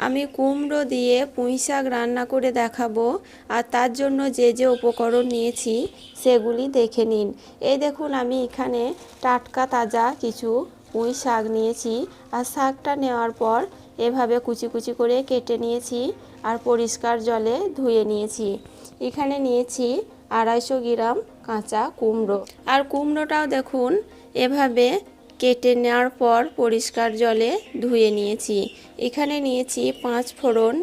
আমি কুমড়ো দিয়ে পুইসাগ রান্না করে দেখাবো। আর তার জন্য যে যে উপকরণ নিয়েছি সেগুলি দেখে নিন। এই দেখুন, আমি এখানে টাটকা তাজা কিছু পুঁই শাক নিয়েছি। আর শাকটা নেওয়ার পর এভাবে কুচি কুচি করে কেটে নিয়েছি আর পরিষ্কার জলে ধুয়ে নিয়েছি। এখানে নিয়েছি 250 গ্রাম কাঁচা কুমড়ো। আর কুমড়োটাও দেখুন এভাবে কেটে নেওয়ার পর পরিষ্কার জলে ধুয়ে নিয়েছি। এখানে নিয়েছি 5 ফোড়ন,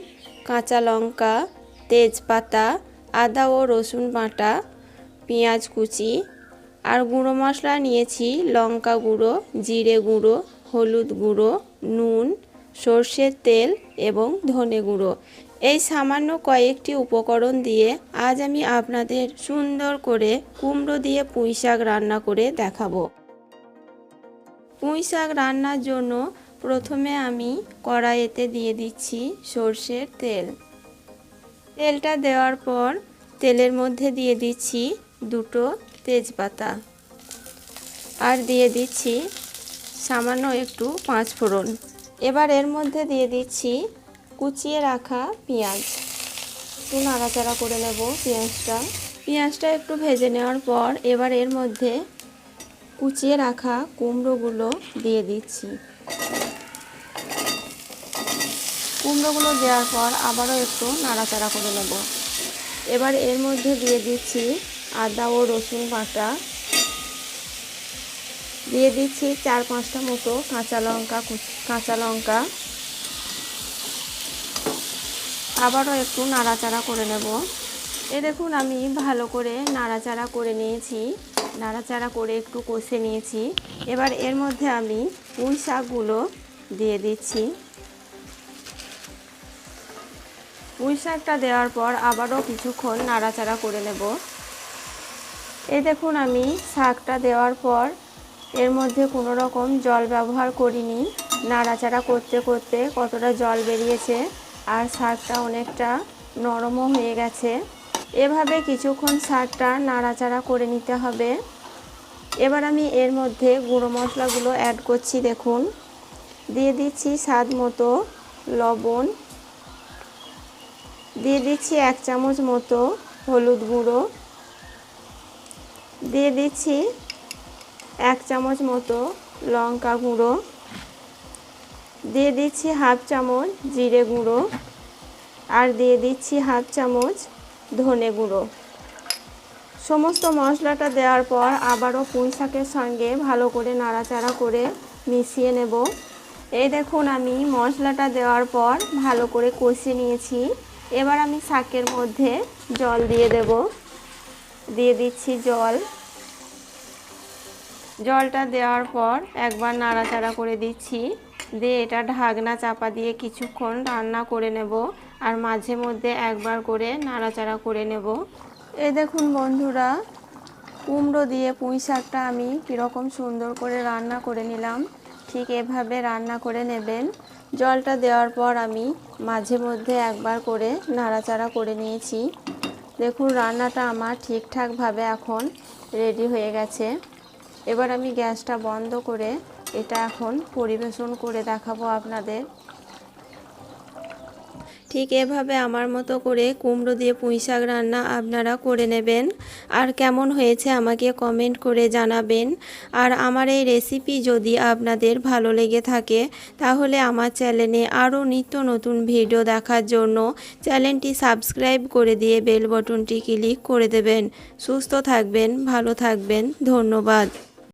কাঁচা লঙ্কা, তেজপাতা, আদা ও রসুন বাটা, পেঁয়াজ কুচি। আর গুঁড়ো মশলা নিয়েছি লঙ্কা গুঁড়ো, জিরে গুঁড়ো, হলুদ গুঁড়ো, নুন, সর্ষের তেল এবং ধনে গুঁড়ো। এই সামান্য কয়েকটি উপকরণ দিয়ে আজ আমি আপনাদের সুন্দর করে কুমড়ো দিয়ে পুঁই শাক রান্না করে দেখাবো। পুঁই শাক রান্নার জন্য প্রথমে আমি কড়াইতে দিয়ে দিচ্ছি সর্ষের তেল। তেলটা দেওয়ার পর তেলের মধ্যে দিয়ে দিচ্ছি 2টো তেজপাতা আর দিয়ে দিচ্ছি সামান্য একটু 5 ফোড়ন। এবার এর মধ্যে দিয়ে দিচ্ছি কুচিয়ে রাখা পেঁয়াজ। একটু নাড়াচাড়া করে নেব পেঁয়াজটা একটু ভেজে নেওয়ার পর এবার এর মধ্যে কুচিয়ে রাখা কুমড়োগুলো দিয়ে দিচ্ছি। কুমড়োগুলো দেওয়ার পর আবারও একটু নাড়াচাড়া করে নেব। এবার এর মধ্যে দিয়ে দিচ্ছি আদা ও রসুন বাটা, দিয়ে দিচ্ছি 4-5টা মতো কাঁচা লঙ্কা। আবারও একটু নাড়াচাড়া করে নেব। এই দেখুন আমি ভালো করে নাড়াচাড়া করে নিয়েছি, নাড়াচাড়া করে একটু কষে নিয়েছি। এবার এর মধ্যে আমি পুঁই শাকগুলো দিয়ে দিচ্ছি। পুঁই শাকটা দেওয়ার পর আবারও কিছুক্ষণ নাড়াচাড়া করে নেব। এই দেখুন আমি শাকটা দেওয়ার পর এর মধ্যে কোনো রকম জল ব্যবহার করিনি। নাড়াচাড়া করতে করতে কতটা জল বেরিয়েছে আর শাকটা অনেকটা নরমও হয়ে গেছে। এভাবে কিছুক্ষণ শাকটা নাড়াচাড়া করে নিতে হবে। এবার আমি এর মধ্যে গুঁড়ো মশলাগুলো অ্যাড করছি। দেখুন দিয়ে দিচ্ছি স্বাদ মতো লবণ, দিয়ে দিচ্ছি 1 চামচ মতো হলুদ গুঁড়ো, দিয়ে দিচ্ছি 1 চামচ মতো লঙ্কা গুঁড়ো, দিয়ে দিচ্ছি 1/2 চামচ জিরে গুঁড়ো আর দিয়ে দিচ্ছি 1/2 চামচ ধনে গুঁড়ো। সমস্ত মশলাটা দেওয়ার পর আবারও পুঁই শাকের সঙ্গে ভালো করে নাড়াচাড়া করে মিশিয়ে নেব। এই দেখুন আমি মশলাটা দেওয়ার পর ভালো করে কষিয়ে নিয়েছি। এবার আমি শাকের মধ্যে জল দিয়ে দেব। দিয়ে দিচ্ছি জলটা দেওয়ার পর একবার নাড়াচাড়া করে দিচ্ছি। দিয়ে এটা ঢাকনা চাপা দিয়ে কিছুক্ষণ রান্না করে নেব আর মাঝে মধ্যে একবার করে নাড়াচাড়া করে নেব। এই দেখুন বন্ধুরা, কুমড়ো দিয়ে পুঁই শাকটা আমি কীরকম সুন্দর করে রান্না করে নিলাম। ঠিক এভাবে রান্না করে নেবেন। জলটা দেওয়ার পর আমি মাঝে মধ্যে একবার করে নাড়াচাড়া করে নিয়েছি। দেখুন রান্নাটা আমার ঠিকঠাকভাবে এখন রেডি হয়ে গেছে। এবার আমি গ্যাসটা বন্ধ করে এটা এখন পরিবেশন করে দেখাবো আপনাদের। ঠিক এভাবে আমার মতো করে কুমড়ো দিয়ে পুঁই শাক রান্না আপনারা করে নেবেন। আর কেমন হয়েছে আমাকে কমেন্ট করে জানাবেন। আর আমার এই রেসিপি যদি আপনাদের ভালো লেগে থাকে তাহলে আমার চ্যানেলে আরও নিত্য নতুন ভিডিও দেখার জন্য চ্যানেলটি সাবস্ক্রাইব করে দিয়ে বেল বাটনটি ক্লিক করে দেবেন। সুস্থ থাকবেন, ভালো থাকবেন, ধন্যবাদ।